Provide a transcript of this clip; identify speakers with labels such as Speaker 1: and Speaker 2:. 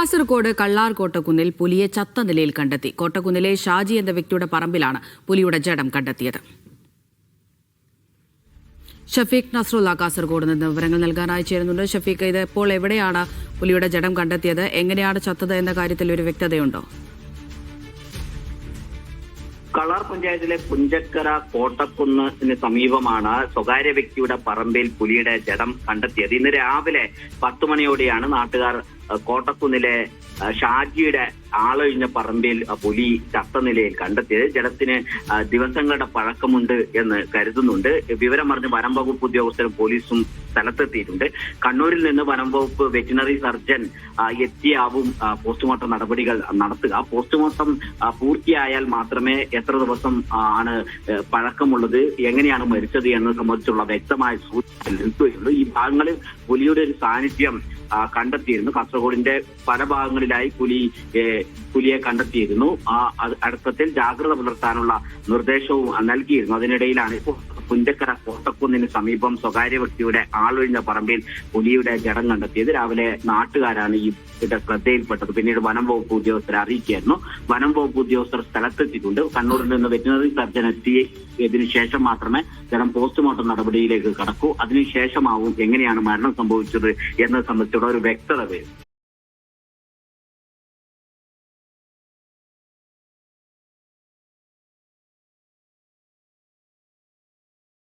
Speaker 1: കാസർഗോഡ് കള്ളാർ കോട്ടക്കുന്നിൽ പുലിയെ ചത്ത നിലയിൽ കണ്ടെത്തി. കോട്ടക്കുന്നിലെ ഷാജി എന്ന വ്യക്തിയുടെ പറമ്പിലാണ് പുലിയുടെ ജഡം കണ്ടെത്തിയത്. ഷഫീഖ് നസ്രുള്ള കാസർഗോഡ് നിന്ന് വിവരങ്ങൾ നൽകാനായി ചേരുന്നുണ്ട്. ഷഫീഖ്, ഇത് ഇപ്പോൾ എവിടെയാണ് പുലിയുടെ ജഡം കണ്ടെത്തിയത്? എങ്ങനെയാണ് ചത്തത് എന്ന കാര്യത്തിൽ ഒരു വ്യക്തതയുണ്ടോ?
Speaker 2: കളാർ പഞ്ചായത്തിലെ പുഞ്ചക്കര കോട്ടക്കുന്നിന് സമീപമാണ് സ്വകാര്യ വ്യക്തിയുടെ പറമ്പിൽ പുലിയുടെ ജഡം കണ്ടെത്തിയത്. ഇന്ന് രാവിലെ 10 മണിയോടെയാണ് നാട്ടുകാർ കോട്ടക്കുന്നിലെ ഷാജിയുടെ ആളൊഴിഞ്ഞ പറമ്പിൽ പുലി ചത്ത നിലയിൽ കണ്ടെത്തിയത്. ജഡത്തിന് ദിവസങ്ങളുടെ പഴക്കമുണ്ട് എന്ന് കരുതുന്നുണ്ട്. വിവരമറിഞ്ഞ് വനം വകുപ്പ് ഉദ്യോഗസ്ഥരും പോലീസും സ്ഥലത്തെത്തിയിട്ടുണ്ട്. കണ്ണൂരിൽ നിന്ന് വനം വകുപ്പ് വെറ്റിനറി സർജൻ എത്തിയാവും പോസ്റ്റ്മോർട്ടം നടപടികൾ നടത്തുക. പോസ്റ്റ്മോർട്ടം പൂർത്തിയായാൽ മാത്രമേ എത്ര ദിവസം ആണ് പഴക്കമുള്ളത്, എങ്ങനെയാണ് മരിച്ചത് എന്നത് സംബന്ധിച്ചുള്ള വ്യക്തമായ സൂചന ലഭിക്കുകയുള്ളൂ. ഈ ഭാഗങ്ങളിൽ പുലിയുടെ ഒരു സാന്നിധ്യം കണ്ടെത്തിയിരുന്നു. കാസർഗോഡിന്റെ പല ഭാഗങ്ങളിലായി പുലിയെ കണ്ടെത്തിയിരുന്നു. അടുത്തത്തിൽ ജാഗ്രത പുലർത്താനുള്ള നിർദ്ദേശവും നൽകിയിരുന്നു. അതിനിടയിലാണ് ഇപ്പോൾ പുഞ്ചക്കര കോട്ടക്കുന്നിന് സമീപം സ്വകാര്യ വ്യക്തിയുടെ ആളൊഴിഞ്ഞ പറമ്പിൽ പുലിയുടെ ജഡം കണ്ടെത്തിയത്. രാവിലെ നാട്ടുകാരാണ് ഈ ശ്രദ്ധയിൽപ്പെട്ടത്. പിന്നീട് വനം വകുപ്പ് ഉദ്യോഗസ്ഥരെ അറിയിക്കുകയായിരുന്നു. വനം വകുപ്പ് ഉദ്യോഗസ്ഥർ സ്ഥലത്തെത്തിയിട്ടുണ്ട്. കണ്ണൂരിൽ നിന്ന് വെറ്റിനറി സർജൻ എത്തിയതിനു ശേഷം മാത്രമേ ജഡം പോസ്റ്റ്മോർട്ടം നടപടിയിലേക്ക് കടക്കൂ. അതിനുശേഷമാവും എങ്ങനെയാണ് മരണം സംഭവിച്ചത് എന്നത് സംബന്ധിച്ചുള്ള ഒരു വ്യക്തത വരും.